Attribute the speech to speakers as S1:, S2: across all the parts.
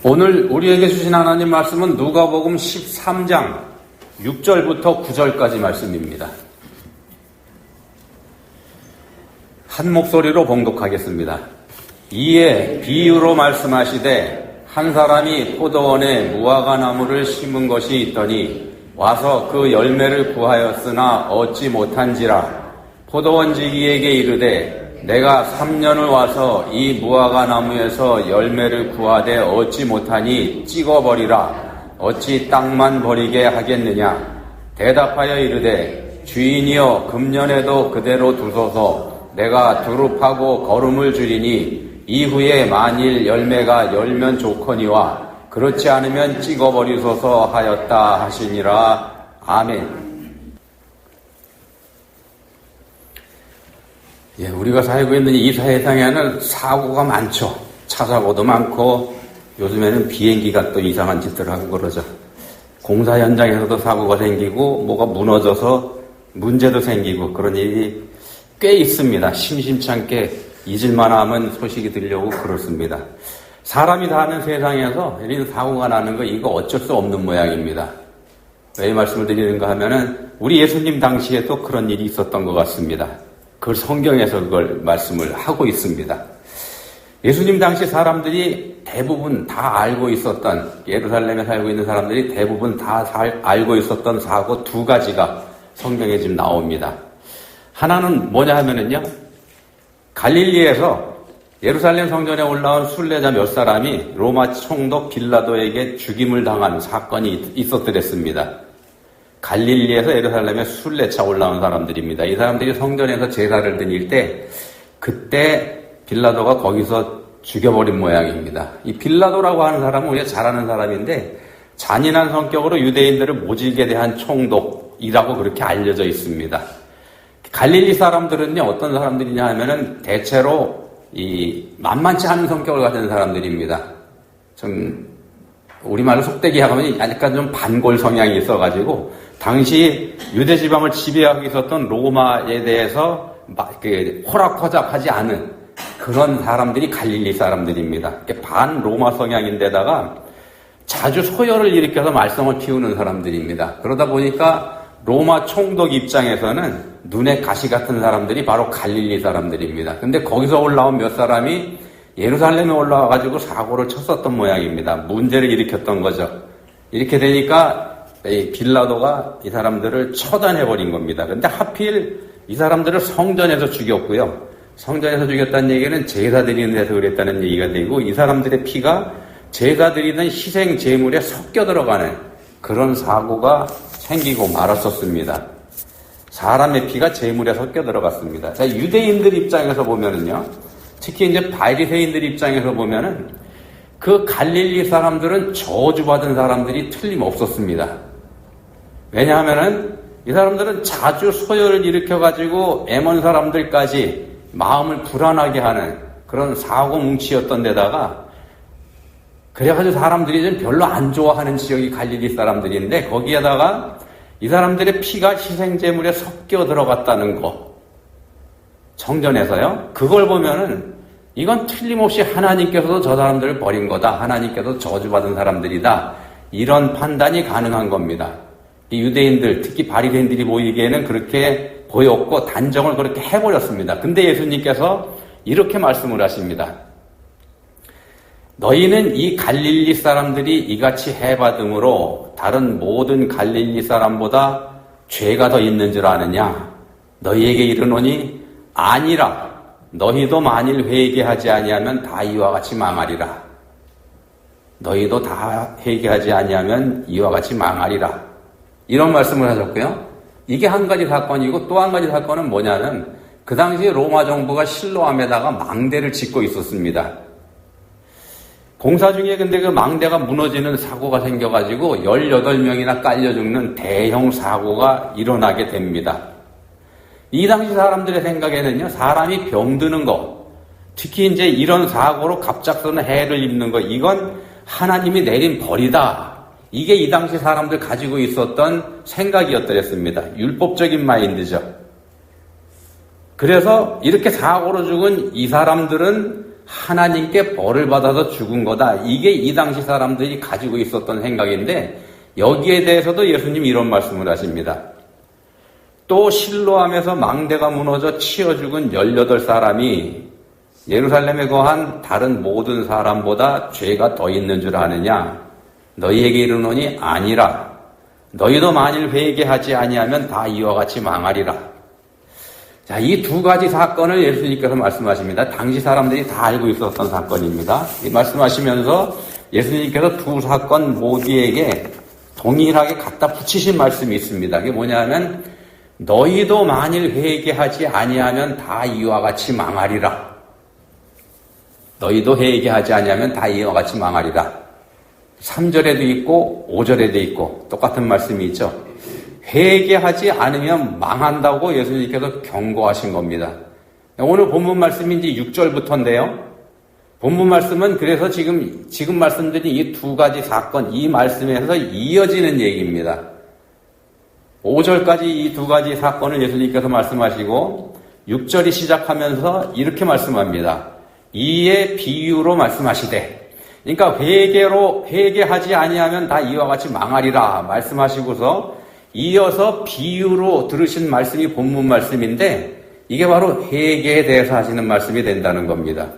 S1: 오늘 우리에게 주신 하나님 말씀은 누가복음 13장 6절부터 9절까지 말씀입니다. 한 목소리로 봉독하겠습니다. 이에 비유로 말씀하시되 한 사람이 포도원에 무화과 나무를 심은 것이 있더니 와서 그 열매를 구하였으나 얻지 못한지라. 포도원지기에게 이르되 내가 3년을 와서 이 무화과 나무에서 열매를 구하되 얻지 못하니 찍어버리라. 어찌 땅만 버리게 하겠느냐. 대답하여 이르되 주인이여 금년에도 그대로 두소서. 내가 두릅하고 거름을 줄이니 이후에 만일 열매가 열면 좋거니와 그렇지 않으면 찍어버리소서 하였다 하시니라. 아멘. 우리가 살고 있는 이 세상에는 사고가 많죠. 차 사고도 많고 요즘에는 비행기가 또 이상한 짓들을 하고 그러죠. 공사 현장에서도 사고가 생기고 뭐가 무너져서 문제도 생기고 그런 일이 꽤 있습니다. 심심치 않게 잊을만 하면 소식이 들려오고 그렇습니다. 사람이 사는 세상에서 이런 사고가 나는 거 이거 어쩔 수 없는 모양입니다. 왜 이 말씀을 드리는가 하면은 우리 예수님 당시에도 그런 일이 있었던 것 같습니다. 그걸 성경에서 그걸 말씀을 하고 있습니다. 예수님 당시 사람들이 대부분 다 알고 있었던, 예루살렘에 살고 있는 사람들이 대부분 다 알고 있었던 사고 두 가지가 성경에 지금 나옵니다. 하나는 뭐냐 하면은요, 갈릴리에서 예루살렘 성전에 올라온 순례자 몇 사람이 로마 총독 빌라도에게 죽임을 당한 사건이 있었더랬습니다. 갈릴리에서 예루살렘에 순례차 올라온 사람들입니다. 이 사람들이 성전에서 제사를 드릴 때 그때 빌라도가 거기서 죽여버린 모양입니다. 이 빌라도라고 하는 사람은 우리가 잘 아는 사람인데 잔인한 성격으로 유대인들을 모질게 대한 총독이라고 그렇게 알려져 있습니다. 갈릴리 사람들은요, 어떤 사람들이냐 하면은 대체로 이 만만치 않은 성격을 가진 사람들입니다. 좀 우리말로 속되게 하면 약간 좀 반골 성향이 있어가지고 당시 유대 지방을 지배하고 있었던 로마에 대해서 호락호락하지 않은 그런 사람들이 갈릴리 사람들입니다. 반 로마 성향인데다가 자주 소열을 일으켜서 말썽을 피우는 사람들입니다. 그러다 보니까 로마 총독 입장에서는 눈에 가시 같은 사람들이 바로 갈릴리 사람들입니다. 근데 거기서 올라온 몇 사람이 예루살렘에 올라와가지고 사고를 쳤었던 모양입니다. 문제를 일으켰던 거죠. 이렇게 되니까 이 빌라도가 이 사람들을 처단해버린 겁니다. 근데 하필 이 사람들을 성전에서 죽였고요. 성전에서 죽였다는 얘기는 제사 드리는 데서 그랬다는 얘기가 되고 이 사람들의 피가 제사 드리는 희생 제물에 섞여 들어가는 그런 사고가 생기고 말았었습니다. 사람의 피가 제물에 섞여 들어갔습니다. 자, 유대인들 입장에서 보면은요, 특히 이제 바리새인들 입장에서 보면은 그 갈릴리 사람들은 저주받은 사람들이 틀림없었습니다. 왜냐하면은 이 사람들은 자주 소열을 일으켜가지고 애먼 사람들까지 마음을 불안하게 하는 그런 사고 뭉치였던 데다가 그래가지고 사람들이 좀 별로 안 좋아하는 지역이 갈릴리 사람들인데 거기에다가 이 사람들의 피가 희생제물에 섞여 들어갔다는 거 성전에서요. 그걸 보면은 이건 틀림없이 하나님께서도 저 사람들을 버린 거다. 하나님께서 저주받은 사람들이다. 이런 판단이 가능한 겁니다. 이 유대인들, 특히 바리새인들이 보이기에는 그렇게 보였고 단정을 그렇게 해버렸습니다. 근데 예수님께서 이렇게 말씀을 하십니다. 너희는 이 갈릴리 사람들이 이같이 해받음으로 다른 모든 갈릴리 사람보다 죄가 더 있는 줄 아느냐? 너희에게 이르노니 아니라 너희도 만일 회개하지 아니하면 다 이와 같이 망하리라. 너희도 다 회개하지 아니하면 이와 같이 망하리라. 이런 말씀을 하셨고요. 이게 한 가지 사건이고 또 한 가지 사건은 뭐냐면 그 당시에 로마 정부가 실로암에다가 망대를 짓고 있었습니다. 공사 중에 근데 그 망대가 무너지는 사고가 생겨가지고 18명이나 깔려 죽는 대형 사고가 일어나게 됩니다. 이 당시 사람들의 생각에는요, 사람이 병드는 거, 특히 이제 이런 사고로 갑작스러운 해를 입는 거, 이건 하나님이 내린 벌이다. 이게 이 당시 사람들 가지고 있었던 생각이었더랬습니다. 율법적인 마인드죠. 그래서 이렇게 사고로 죽은 이 사람들은 하나님께 벌을 받아서 죽은 거다. 이게 이 당시 사람들이 가지고 있었던 생각인데 여기에 대해서도 예수님이 이런 말씀을 하십니다. 또 실로암에서 망대가 무너져 치여 죽은 18사람이 예루살렘에 거한 다른 모든 사람보다 죄가 더 있는 줄 아느냐? 너희에게 이르노니 아니라. 너희도 만일 회개하지 아니하면 다 이와 같이 망하리라. 자, 이 두 가지 사건을 예수님께서 말씀하십니다. 당시 사람들이 다 알고 있었던 사건입니다. 이 말씀하시면서 예수님께서 두 사건 모두에게 동일하게 갖다 붙이신 말씀이 있습니다. 그게 뭐냐면 너희도 만일 회개하지 아니하면 다 이와 같이 망하리라. 너희도 회개하지 아니하면 다 이와 같이 망하리라. 3절에도 있고 5절에도 있고 똑같은 말씀이 있죠. 회개하지 않으면 망한다고 예수님께서 경고하신 겁니다. 오늘 본문 말씀이 이제 6절부터인데요. 본문 말씀은 그래서 지금 말씀드린 이 두 가지 사건, 이 말씀에서 이어지는 얘기입니다. 5절까지 이 두 가지 사건을 예수님께서 말씀하시고 6절이 시작하면서 이렇게 말씀합니다. 이에 비유로 말씀하시되, 그러니까 회개하지 아니하면 다 이와 같이 망하리라 말씀하시고서 이어서 비유로 들으신 말씀이 본문 말씀인데 이게 바로 회개에 대해서 하시는 말씀이 된다는 겁니다.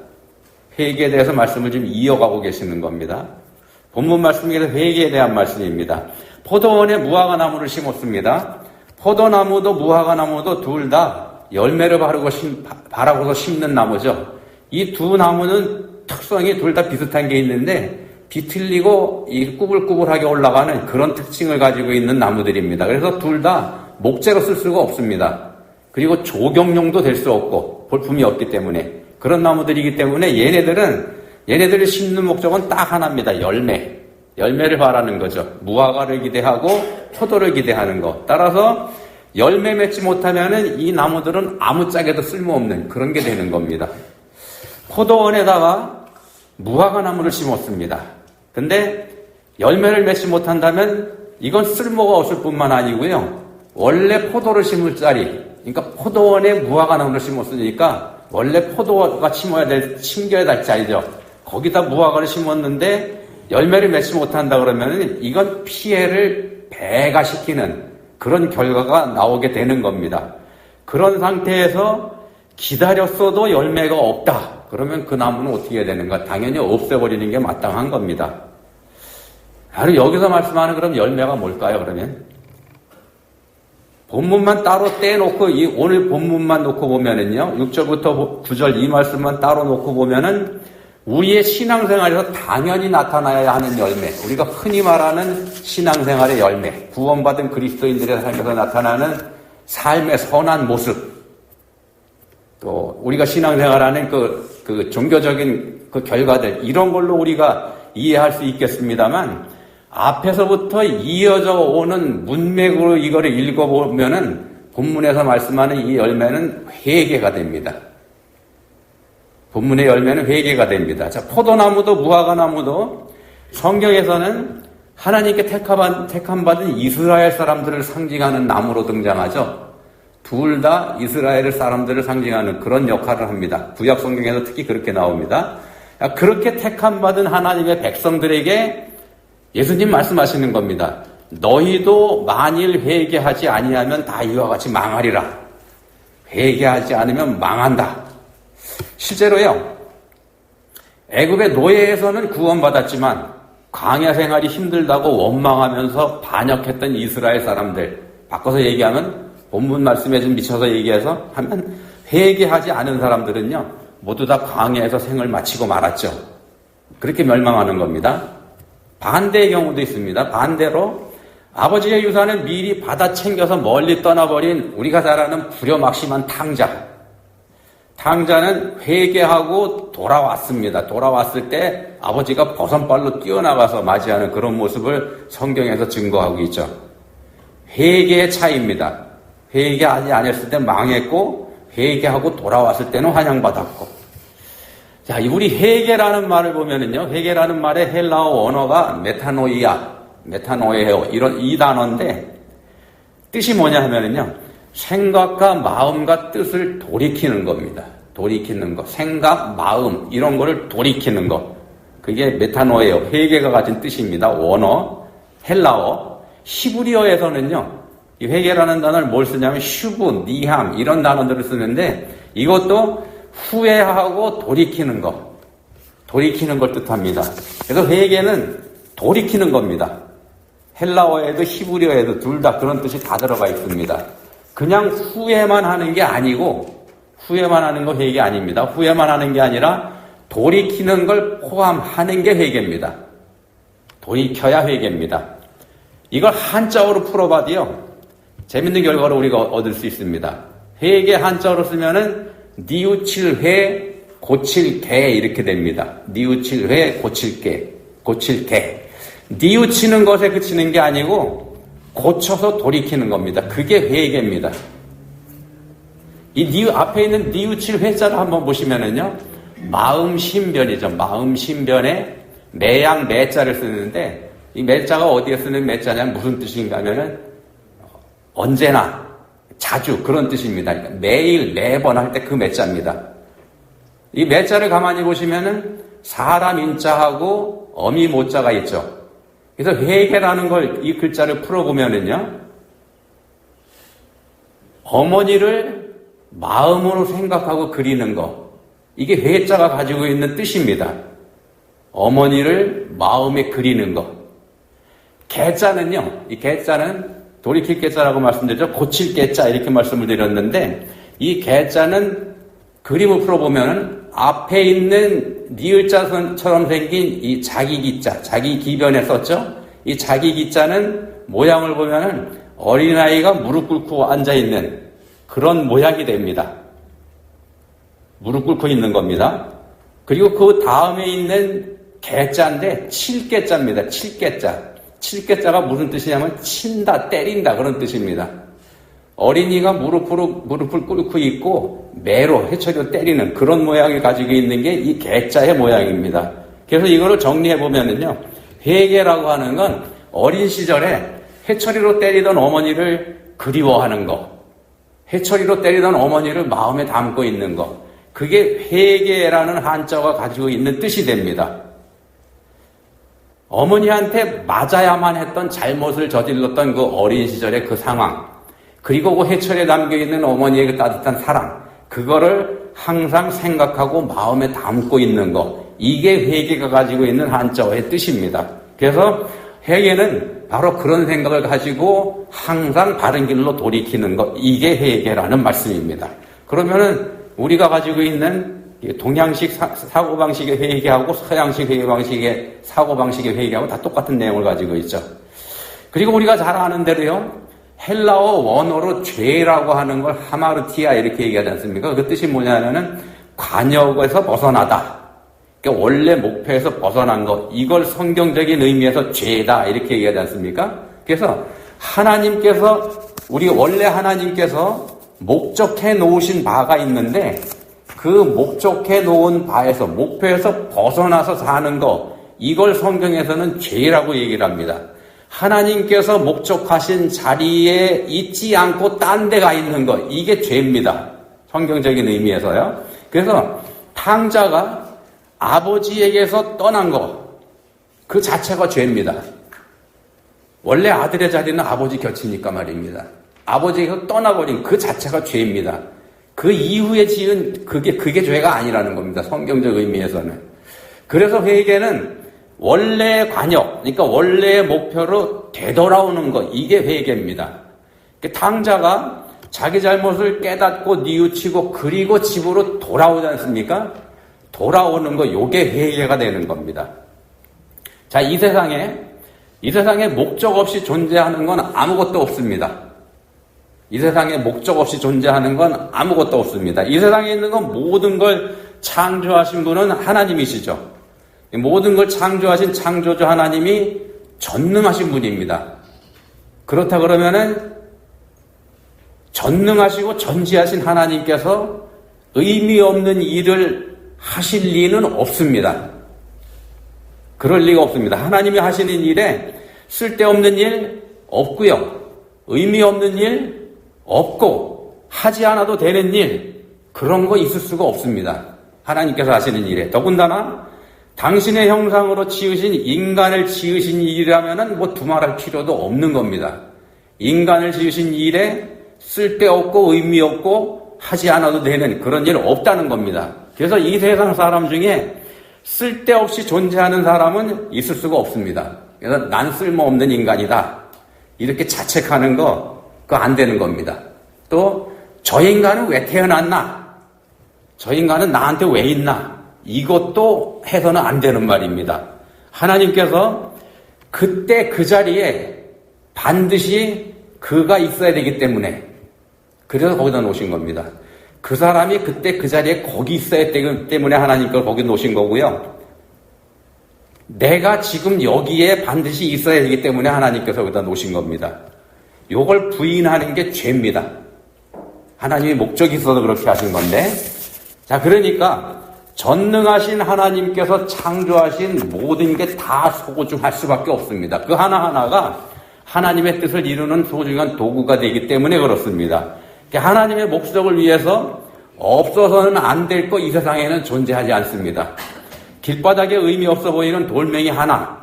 S1: 회개에 대해서 말씀을 지금 이어가고 계시는 겁니다. 본문 말씀에서 회개에 대한 말씀입니다. 포도원에 무화과나무를 심었습니다. 포도나무도 무화과나무도 둘 다 열매를 바라고서 심는 나무죠. 이 두 나무는 특성이 둘 다 비슷한 게 있는데 비틀리고 이 꾸불꾸불하게 올라가는 그런 특징을 가지고 있는 나무들입니다. 그래서 둘 다 목재로 쓸 수가 없습니다. 그리고 조경용도 될 수 없고 볼품이 없기 때문에 그런 나무들이기 때문에 얘네들을 심는 목적은 딱 하나입니다. 열매를 바라는 거죠. 무화과를 기대하고 포도를 기대하는 것. 따라서 열매 맺지 못하면은 이 나무들은 아무짝에도 쓸모없는 그런 게 되는 겁니다. 포도원에다가 무화과 나무를 심었습니다. 근데 열매를 맺지 못한다면 이건 쓸모가 없을 뿐만 아니고요. 원래 포도를 심을 자리, 그러니까 포도원에 무화과 나무를 심었으니까 원래 포도가 심겨야 될 자리죠. 거기다 무화과를 심었는데 열매를 맺지 못한다 그러면 이건 피해를 배가시키는 그런 결과가 나오게 되는 겁니다. 그런 상태에서 기다렸어도 열매가 없다. 그러면 그 나무는 어떻게 해야 되는가? 당연히 없애버리는 게 마땅한 겁니다. 바로 여기서 말씀하는 그럼 열매가 뭘까요, 그러면? 본문만 따로 떼놓고, 오늘 본문만 놓고 보면은요, 6절부터 9절 이 말씀만 따로 놓고 보면은, 우리의 신앙생활에서 당연히 나타나야 하는 열매, 우리가 흔히 말하는 신앙생활의 열매, 구원받은 그리스도인들의 삶에서 나타나는 삶의 선한 모습, 또 우리가 신앙생활하는 그 종교적인 그 결과들 이런 걸로 우리가 이해할 수 있겠습니다만 앞에서부터 이어져 오는 문맥으로 이거를 읽어보면은 본문에서 말씀하는 이 열매는 회개가 됩니다. 본문의 열매는 회개가 됩니다. 자, 포도나무도 무화과나무도 성경에서는 하나님께 택함받은 이스라엘 사람들을 상징하는 나무로 등장하죠. 둘 다 이스라엘 사람들을 상징하는 그런 역할을 합니다. 구약 성경에서 특히 그렇게 나옵니다. 그렇게 택함받은 하나님의 백성들에게 예수님 말씀하시는 겁니다. 너희도 만일 회개하지 아니하면 다 이와 같이 망하리라. 회개하지 않으면 망한다. 실제로요, 애굽의 노예에서는 구원받았지만 광야 생활이 힘들다고 원망하면서 반역했던 이스라엘 사람들, 바꿔서 얘기하면 본문 말씀에 좀 미쳐서 얘기해서 하면 회개하지 않은 사람들은요 모두 다 광야에서 생을 마치고 말았죠. 그렇게 멸망하는 겁니다. 반대의 경우도 있습니다. 반대로 아버지의 유산을 미리 받아 챙겨서 멀리 떠나버린 우리가 잘 아는 불효막심한 탕자는 회개하고 돌아왔습니다. 돌아왔을 때 아버지가 버선발로 뛰어나가서 맞이하는 그런 모습을 성경에서 증거하고 있죠. 회개의 차이입니다. 회개하지 않았을 때 망했고 회개하고 돌아왔을 때는 환영받았고. 자, 우리 회개라는 말을 보면은요, 회개라는 말의 헬라어 원어가 메타노이에요. 이 단어인데 뜻이 뭐냐 하면은요, 생각과 마음과 뜻을 돌이키는 겁니다. 돌이키는 거, 생각, 마음 이런 거를 돌이키는 거. 그게 메타노예요. 회개가 가진 뜻입니다. 원어, 헬라어, 히브리어에서는요. 이 회개라는 단어를 뭘 쓰냐면 슈브, 니함 이런 단어들을 쓰는데 이것도 후회하고 돌이키는 거. 돌이키는 걸 뜻합니다. 그래서 회개는 돌이키는 겁니다. 헬라어에도 히브리어에도 둘 다 그런 뜻이 다 들어가 있습니다. 그냥 후회만 하는 게 아니고 후회만 하는 거 회개 아닙니다. 후회만 하는 게 아니라 돌이키는 걸 포함하는 게 회개입니다. 돌이켜야 회개입니다. 이걸 한자어로 풀어봐도요. 재밌는 결과를 우리가 얻을 수 있습니다. 회개 한자어로 쓰면은 뉘우칠회 고칠개 이렇게 됩니다. 뉘우칠회 고칠개 고칠개. 뉘우치는 것에 그치는 게 아니고 고쳐서 돌이키는 겁니다. 그게 회개입니다. 이 앞에 있는 뉘우칠 회자를 한번 보시면은요. 마음신변이죠. 마음신변에 매양 매자를 쓰는데 이 매자가 어디에 쓰는 매자냐면 무슨 뜻인가 하면은 언제나 자주 그런 뜻입니다. 그러니까 매일 매번 할 때 그 매자입니다. 이 매자를 가만히 보시면은 사람 인자하고 어미 모자가 있죠. 그래서 회개라는 걸 이 글자를 풀어보면은요. 어머니를 마음으로 생각하고 그리는 거. 이게 회자가 가지고 있는 뜻입니다. 어머니를 마음에 그리는 거. 개자는요. 이 개자는 돌이킬 개자라고 말씀드렸죠. 고칠 개자 이렇게 말씀을 드렸는데 이 개자는 그림을 풀어보면 앞에 있는 니을자처럼 생긴 이 자기기자, 자기기변에 썼죠. 이 자기기자는 모양을 보면은 어린아이가 무릎 꿇고 앉아있는 그런 모양이 됩니다. 무릎 꿇고 있는 겁니다. 그리고 그 다음에 있는 개자인데 칠개자입니다. 칠개자. 칠개자가 무슨 뜻이냐면 친다, 때린다 그런 뜻입니다. 어린이가 무릎을 꿇고 있고 매로 해처리로 때리는 그런 모양을 가지고 있는 게 이 개자의 모양입니다. 그래서 이거를 정리해 보면은요. 회개라고 하는 건 어린 시절에 해처리로 때리던 어머니를 그리워하는 거. 해처리로 때리던 어머니를 마음에 담고 있는 거. 그게 회개라는 한자가 가지고 있는 뜻이 됩니다. 어머니한테 맞아야만 했던 잘못을 저질렀던 그 어린 시절의 그 상황. 그리고 그 해철에 담겨있는 어머니의 그 따뜻한 사랑. 그거를 항상 생각하고 마음에 담고 있는 거. 이게 회개가 가지고 있는 한자어의 뜻입니다. 그래서 회개는 바로 그런 생각을 가지고 항상 바른 길로 돌이키는 것. 이게 회개라는 말씀입니다. 그러면은 우리가 가지고 있는 동양식 사고방식의 회개하고 서양식 회개방식의 사고방식의 회개하고 다 똑같은 내용을 가지고 있죠. 그리고 우리가 잘 아는 대로요. 헬라어 원어로 죄라고 하는 걸 하마르티아 이렇게 얘기하지 않습니까? 그 뜻이 뭐냐면은 관역에서 벗어나다. 그러니까 원래 목표에서 벗어난 것. 이걸 성경적인 의미에서 죄다 이렇게 얘기하지 않습니까? 그래서 원래 하나님께서 목적해 놓으신 바가 있는데 그 목적해 놓은 바에서 목표에서 벗어나서 사는 거. 이걸 성경에서는 죄라고 얘기를 합니다. 하나님께서 목적하신 자리에 있지 않고 딴 데 가 있는 것. 이게 죄입니다. 성경적인 의미에서요. 그래서 탕자가 아버지에게서 떠난 것. 그 자체가 죄입니다. 원래 아들의 자리는 아버지 곁이니까 말입니다. 아버지에게서 떠나버린 그 자체가 죄입니다. 그 이후에 지은 그게 죄가 아니라는 겁니다. 성경적 의미에서는. 그래서 회개는 원래 관역, 그러니까 원래의 목표로 되돌아오는 것, 이게 회개입니다. 탕자가 자기 잘못을 깨닫고 뉘우치고 그리고 집으로 돌아오지 않습니까? 돌아오는 거, 요게 회개가 되는 겁니다. 자, 이 세상에 목적 없이 존재하는 건 아무것도 없습니다. 이 세상에 목적 없이 존재하는 건 아무것도 없습니다. 이 세상에 있는 건 모든 걸 창조하신 분은 하나님이시죠. 모든 걸 창조하신 창조주 하나님이 전능하신 분입니다. 그렇다 그러면은 전능하시고 전지하신 하나님께서 의미 없는 일을 하실 리는 없습니다. 그럴 리가 없습니다. 하나님이 하시는 일에 쓸데없는 일 없고요. 의미 없는 일 없고 하지 않아도 되는 일 그런 거 있을 수가 없습니다. 하나님께서 하시는 일에. 더군다나 당신의 형상으로 지으신 인간을 지으신 일이라면은 뭐 두말할 필요도 없는 겁니다. 인간을 지으신 일에 쓸데없고 의미 없고 하지 않아도 되는 그런 일 없다는 겁니다. 그래서 이 세상 사람 중에 쓸데없이 존재하는 사람은 있을 수가 없습니다. 그래서 난 쓸모없는 인간이다. 이렇게 자책하는 거, 그거 안 되는 겁니다. 또, 저 인간은 왜 태어났나? 저 인간은 나한테 왜 있나? 이것도 해서는 안 되는 말입니다. 하나님께서 그때 그 자리에 반드시 그가 있어야 되기 때문에, 그래서 거기다 놓으신 겁니다. 그 사람이 그때 그 자리에 거기 있어야 되기 때문에 하나님께서 거기 놓으신 거고요. 내가 지금 여기에 반드시 있어야 되기 때문에 하나님께서 여기다 놓으신 겁니다. 요걸 부인하는 게 죄입니다. 하나님의 목적이 있어서 그렇게 하신 건데. 자, 그러니까 전능하신 하나님께서 창조하신 모든 게 다 소중할 수밖에 없습니다. 그 하나하나가 하나님의 뜻을 이루는 소중한 도구가 되기 때문에 그렇습니다. 하나님의 목적을 위해서 없어서는 안 될 거 이 세상에는 존재하지 않습니다. 길바닥에 의미 없어 보이는 돌멩이 하나,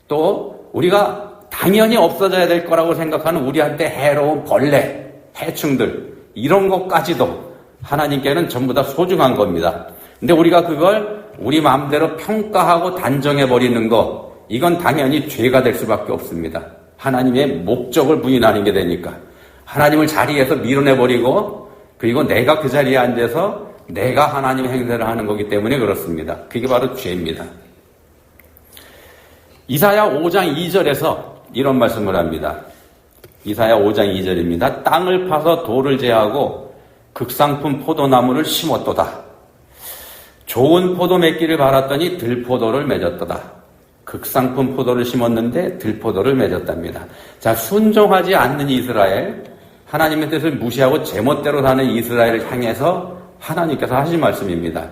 S1: 또 우리가 당연히 없어져야 될 거라고 생각하는 우리한테 해로운 벌레, 해충들, 이런 것까지도 하나님께는 전부 다 소중한 겁니다. 근데 우리가 그걸 우리 마음대로 평가하고 단정해버리는 거, 이건 당연히 죄가 될 수밖에 없습니다. 하나님의 목적을 부인하는 게 되니까. 하나님을 자리에서 밀어내버리고, 그리고 내가 그 자리에 앉아서 내가 하나님의 행세를 하는 거기 때문에 그렇습니다. 그게 바로 죄입니다. 이사야 5장 2절에서 이런 말씀을 합니다. 이사야 5장 2절입니다. 땅을 파서 돌을 제하고 극상품 포도나무를 심었도다. 좋은 포도 맺기를 바랐더니 들포도를 맺었도다. 극상품 포도를 심었는데 들포도를 맺었답니다. 자, 순종하지 않는 이스라엘, 하나님의 뜻을 무시하고 제멋대로 사는 이스라엘을 향해서 하나님께서 하신 말씀입니다.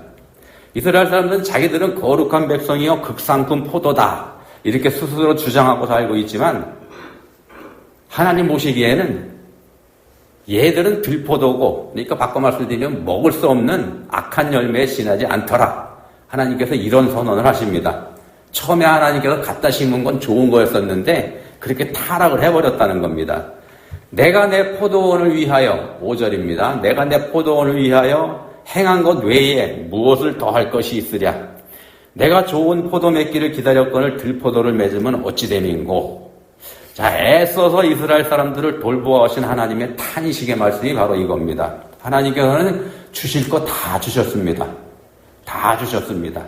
S1: 이스라엘 사람들은 자기들은 거룩한 백성이요 극상품 포도다 이렇게 스스로 주장하고 살고 있지만 하나님 보시기에는 얘들은 들포도고, 그러니까 바꿔 말씀드리면 먹을 수 없는 악한 열매에 지나지 않더라. 하나님께서 이런 선언을 하십니다. 처음에 하나님께서 갖다 심은 건 좋은 거였었는데 그렇게 타락을 해버렸다는 겁니다. 내가 내 포도원을 위하여, 5절입니다. 내가 내 포도원을 위하여 행한 것 외에 무엇을 더할 것이 있으랴. 내가 좋은 포도 맺기를 기다렸거늘 들포도를 맺으면 어찌 됨인고. 자, 애써서 이스라엘 사람들을 돌보아오신 하나님의 탄식의 말씀이 바로 이겁니다. 하나님께서는 주실 거 다 주셨습니다. 다 주셨습니다.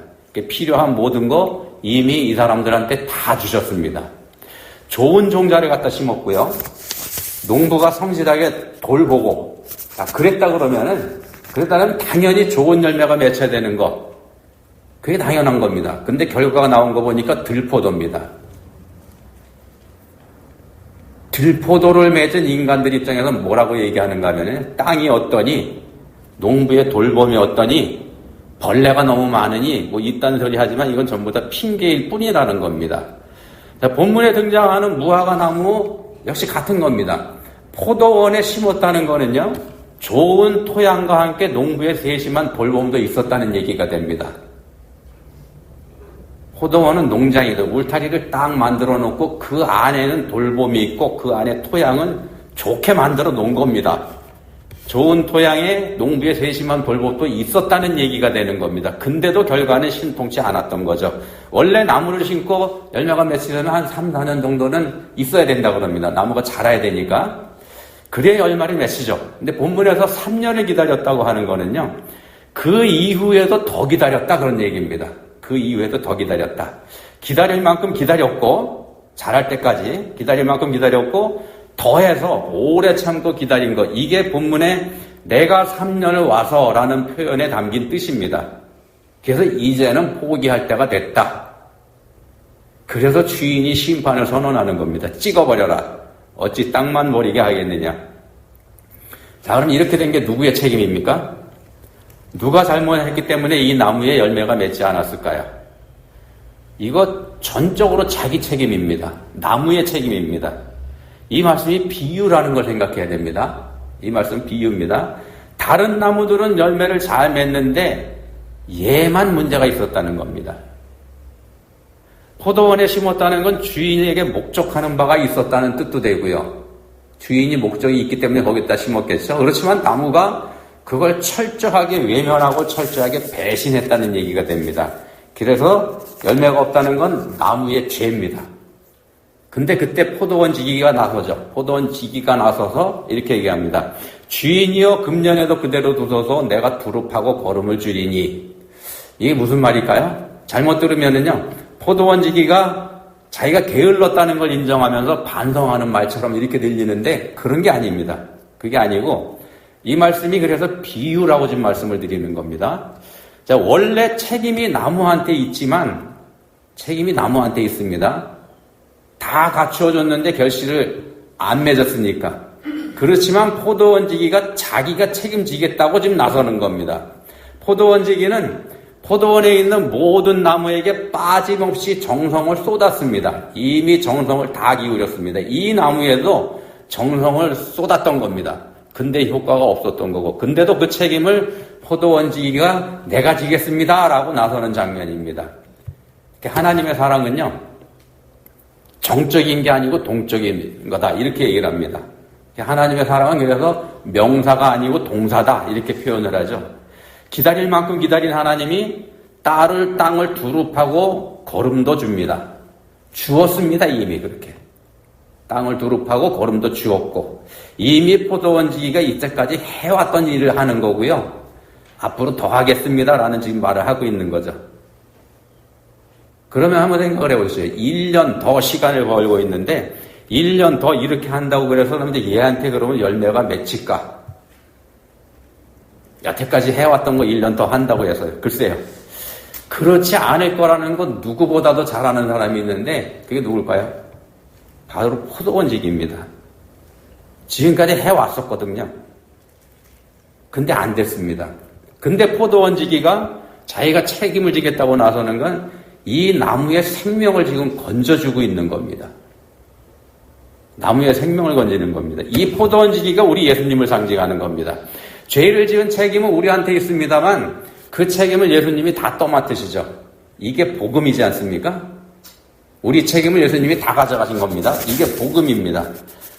S1: 필요한 모든 거 이미 이 사람들한테 다 주셨습니다. 좋은 종자를 갖다 심었고요. 농부가 성실하게 돌보고, 그랬다면 당연히 좋은 열매가 맺혀야 되는 거. 그게 당연한 겁니다. 근데 결과가 나온 거 보니까 들포도입니다. 들포도를 맺은 인간들 입장에서는 뭐라고 얘기하는가 하면 땅이 어떠니, 농부의 돌봄이 어떠니, 벌레가 너무 많으니 뭐 이딴 소리 하지만 이건 전부 다 핑계일 뿐이라는 겁니다. 자, 본문에 등장하는 무화과 나무 역시 같은 겁니다. 포도원에 심었다는 거는요, 좋은 토양과 함께 농부의 세심한 돌봄도 있었다는 얘기가 됩니다. 포도원은 농장이다. 울타리를 딱 만들어 놓고 그 안에는 돌봄이 있고 그 안에 토양은 좋게 만들어 놓은 겁니다. 좋은 토양에 농부의 세심한 돌봄도 있었다는 얘기가 되는 겁니다. 근데도 결과는 신통치 않았던 거죠. 원래 나무를 심고 열매가 맺히려면 한 3, 4년 정도는 있어야 된다고 합니다. 나무가 자라야 되니까. 그래야 열매를 맺히죠. 근데 본문에서 3년을 기다렸다고 하는 거는요, 그 이후에도 더 기다렸다 그런 얘기입니다. 그 이후에도 더 기다렸다. 기다릴 만큼 기다렸고, 자랄 때까지 기다릴 만큼 기다렸고, 더해서 오래 참고 기다린 것. 이게 본문에 내가 3년을 와서라는 표현에 담긴 뜻입니다. 그래서 이제는 포기할 때가 됐다. 그래서 주인이 심판을 선언하는 겁니다. 찍어버려라. 어찌 땅만 버리게 하겠느냐. 자, 그럼 이렇게 된 게 누구의 책임입니까? 누가 잘못했기 때문에 이 나무에 열매가 맺지 않았을까요? 이거 전적으로 자기 책임입니다. 나무의 책임입니다. 이 말씀이 비유라는 걸 생각해야 됩니다. 이 말씀은 비유입니다. 다른 나무들은 열매를 잘 맺는데 얘만 문제가 있었다는 겁니다. 포도원에 심었다는 건 주인에게 목적하는 바가 있었다는 뜻도 되고요. 주인이 목적이 있기 때문에 거기다 심었겠죠. 그렇지만 나무가 그걸 철저하게 외면하고 철저하게 배신했다는 얘기가 됩니다. 그래서 열매가 없다는 건 나무의 죄입니다. 근데 그때 포도원 지기가 나서죠. 포도원 지기가 나서서 이렇게 얘기합니다. 주인이여 금년에도 그대로 두소서 내가 두릅하고 거름을 줄이니. 이게 무슨 말일까요? 잘못 들으면은요, 포도원 지기가 자기가 게을렀다는 걸 인정하면서 반성하는 말처럼 이렇게 들리는데 그런 게 아닙니다. 그게 아니고 이 말씀이 그래서 비유라고 지금 말씀을 드리는 겁니다. 자, 원래 책임이 나무한테 있지만 책임이 나무한테 있습니다. 다 갖추어줬는데 결실을 안 맺었으니까. 그렇지만 포도원지기가 자기가 책임지겠다고 지금 나서는 겁니다. 포도원지기는 포도원에 있는 모든 나무에게 빠짐없이 정성을 쏟았습니다. 이미 정성을 다 기울였습니다. 이 나무에도 정성을 쏟았던 겁니다. 근데 효과가 없었던 거고, 근데도 그 책임을 포도원지기가 내가 지겠습니다 라고 나서는 장면입니다. 하나님의 사랑은요, 정적인 게 아니고 동적인 거다 이렇게 얘기를 합니다. 하나님의 사랑은 그래서 명사가 아니고 동사다 이렇게 표현을 하죠. 기다릴 만큼 기다린 하나님이 땅을 두릅하고 거름도 줍니다. 주었습니다. 이미 그렇게. 땅을 두릅하고 거름도 주었고 이미 포도원지기가 이때까지 해왔던 일을 하는 거고요. 앞으로 더 하겠습니다라는 지금 말을 하고 있는 거죠. 그러면 한번 생각을 해보세요. 1년 더 시간을 벌고 있는데 1년 더 이렇게 한다고 그래서 얘한테 그러면 열매가 맺힐까? 여태까지 해왔던 거 1년 더 한다고 해서요. 글쎄요. 그렇지 않을 거라는 건 누구보다도 잘하는 사람이 있는데 그게 누굴까요? 바로 포도원지기입니다. 지금까지 해왔었거든요. 근데 안 됐습니다. 근데 포도원지기가 자기가 책임을 지겠다고 나서는 건 이 나무의 생명을 지금 건져주고 있는 겁니다. 나무의 생명을 건지는 겁니다. 이 포도원지기가 우리 예수님을 상징하는 겁니다. 죄를 지은 책임은 우리한테 있습니다만 그 책임을 예수님이 다 떠맡으시죠. 이게 복음이지 않습니까? 우리 책임을 예수님이 다 가져가신 겁니다. 이게 복음입니다.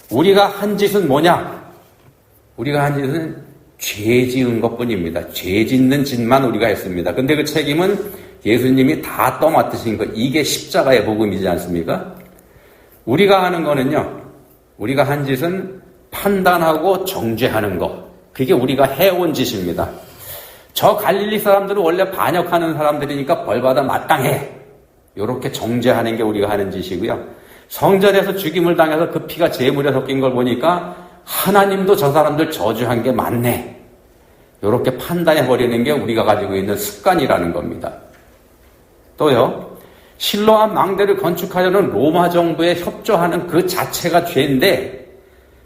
S1: 우리가 한 짓은 뭐냐? 우리가 한 짓은 죄 지은 것뿐입니다. 죄 짓는 짓만 우리가 했습니다. 근데 그 책임은 예수님이 다 떠맡으신 것. 이게 십자가의 복음이지 않습니까? 우리가 하는 거는요. 우리가 한 짓은 판단하고 정죄하는 것. 그게 우리가 해온 짓입니다. 저 갈릴리 사람들은 원래 반역하는 사람들이니까 벌받아 마땅해. 이렇게 정죄하는 게 우리가 하는 짓이고요. 성전에서 죽임을 당해서 그 피가 제물에 섞인 걸 보니까 하나님도 저 사람들 저주한 게 맞네. 이렇게 판단해버리는 게 우리가 가지고 있는 습관이라는 겁니다. 또요. 실로암 망대를 건축하려는 로마 정부에 협조하는 그 자체가 죄인데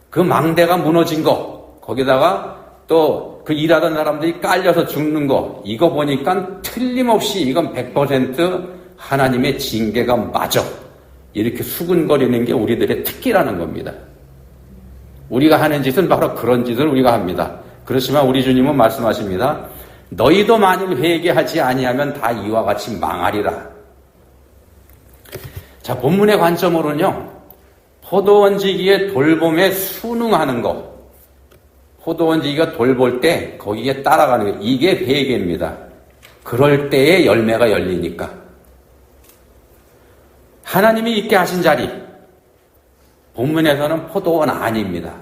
S1: 그 망대가 무너진 거 거기다가 또 그 일하던 사람들이 깔려서 죽는 거 이거 보니까 틀림없이 이건 100% 하나님의 징계가 맞아. 이렇게 수근거리는 게 우리들의 특기라는 겁니다. 우리가 하는 짓은 바로 그런 짓을 우리가 합니다. 그렇지만 우리 주님은 말씀하십니다. 너희도 만일 회개하지 아니하면 다 이와 같이 망하리라. 자, 본문의 관점으로는요. 포도원지기의 돌봄에 순응하는 거. 포도원지기가 돌볼 때 거기에 따라가는 거. 이게 회개입니다. 그럴 때에 열매가 열리니까. 하나님이 있게 하신 자리. 본문에서는 포도원 안입니다.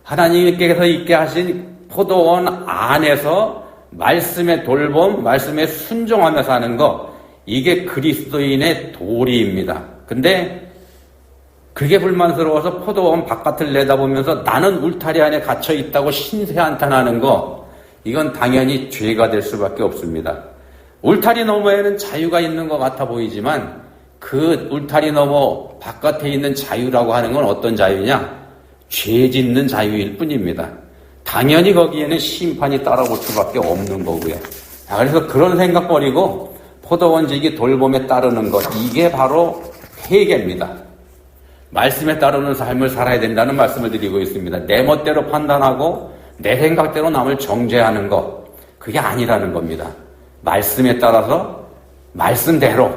S1: 하나님께서 있게 하신 포도원 안에서 말씀의 돌봄, 말씀에 순종하며 사는 거, 이게 그리스도인의 도리입니다. 근데 그게 불만스러워서 포도원 바깥을 내다보면서 나는 울타리 안에 갇혀 있다고 신세한탄하는 거, 이건 당연히 죄가 될 수밖에 없습니다. 울타리 너머에는 자유가 있는 것 같아 보이지만 그 울타리 너머 바깥에 있는 자유라고 하는 건 어떤 자유냐? 죄 짓는 자유일 뿐입니다. 당연히 거기에는 심판이 따라올 수밖에 없는 거고요. 그래서 그런 생각 버리고 포도원지기 돌봄에 따르는 것, 이게 바로 회개입니다. 말씀에 따르는 삶을 살아야 된다는 말씀을 드리고 있습니다. 내 멋대로 판단하고 내 생각대로 남을 정죄하는 거, 그게 아니라는 겁니다. 말씀에 따라서 말씀대로,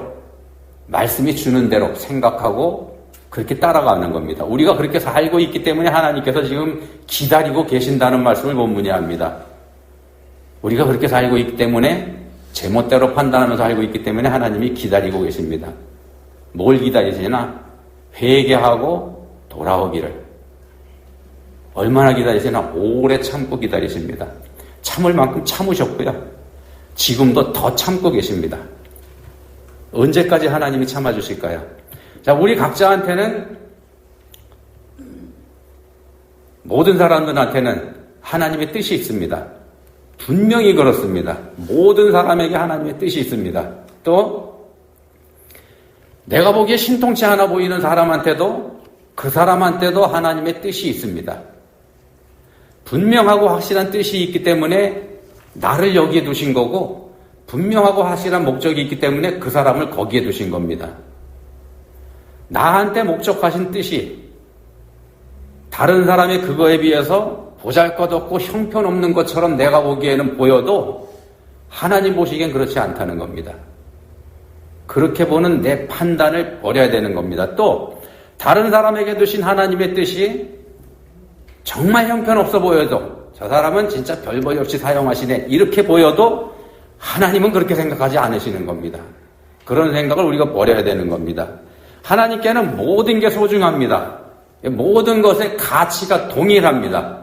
S1: 말씀이 주는 대로 생각하고 그렇게 따라가는 겁니다. 우리가 그렇게 살고 있기 때문에 하나님께서 지금 기다리고 계신다는 말씀을 본문이합니다. 우리가 그렇게 살고 있기 때문에 제멋대로 판단하면서 살고 있기 때문에 하나님이 기다리고 계십니다. 뭘 기다리시나? 회개하고 돌아오기를. 얼마나 기다리시나? 오래 참고 기다리십니다. 참을 만큼 참으셨고요. 지금도 더 참고 계십니다. 언제까지 하나님이 참아주실까요? 자, 우리 각자한테는, 모든 사람들한테는 하나님의 뜻이 있습니다. 분명히 그렇습니다. 모든 사람에게 하나님의 뜻이 있습니다. 또 내가 보기에 신통치 않아 보이는 사람한테도, 그 사람한테도 하나님의 뜻이 있습니다. 분명하고 확실한 뜻이 있기 때문에 나를 여기에 두신 거고, 분명하고 확실한 목적이 있기 때문에 그 사람을 거기에 두신 겁니다. 나한테 목적하신 뜻이 다른 사람의 그거에 비해서 보잘것없고 형편없는 것처럼 내가 보기에는 보여도 하나님 보시기엔 그렇지 않다는 겁니다. 그렇게 보는 내 판단을 버려야 되는 겁니다. 또 다른 사람에게 두신 하나님의 뜻이 정말 형편없어 보여도, 저 사람은 진짜 별 볼 없이 사용하시네, 이렇게 보여도 하나님은 그렇게 생각하지 않으시는 겁니다. 그런 생각을 우리가 버려야 되는 겁니다. 하나님께는 모든 게 소중합니다. 모든 것의 가치가 동일합니다.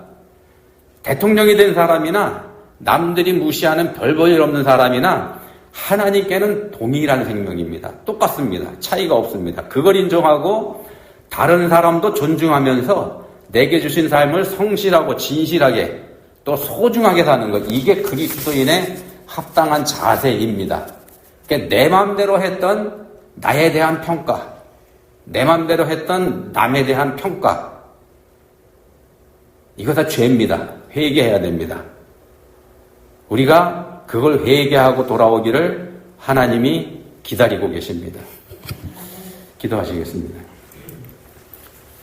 S1: 대통령이 된 사람이나 남들이 무시하는 별 볼 일 없는 사람이나 하나님께는 동일한 생명입니다. 똑같습니다. 차이가 없습니다. 그걸 인정하고 다른 사람도 존중하면서 내게 주신 삶을 성실하고 진실하게 또 소중하게 사는 것, 이게 그리스도인의 합당한 자세입니다. 그러니까 내 마음대로 했던 나에 대한 평가, 내 마음대로 했던 남에 대한 평가, 이거 다 죄입니다. 회개해야 됩니다. 우리가 그걸 회개하고 돌아오기를 하나님이 기다리고 계십니다. 기도하시겠습니다.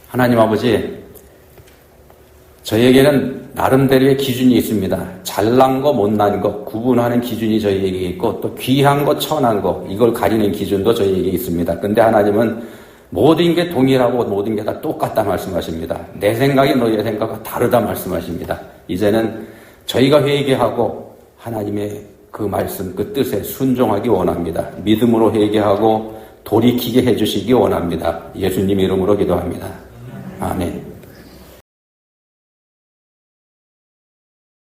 S1: 하나님 아버지, 저희에게는 나름대로의 기준이 있습니다. 잘난 거, 못난 거 구분하는 기준이 저희에게 있고, 또 귀한 거, 천한 거, 이걸 가리는 기준도 저희에게 있습니다. 근데 하나님은 모든 게 동일하고 모든 게 다 똑같다 말씀하십니다. 내 생각이 너희의 생각과 다르다 말씀하십니다. 이제는 저희가 회개하고 하나님의 그 말씀, 그 뜻에 순종하기 원합니다. 믿음으로 회개하고 돌이키게 해주시기 원합니다. 예수님 이름으로 기도합니다. 아멘.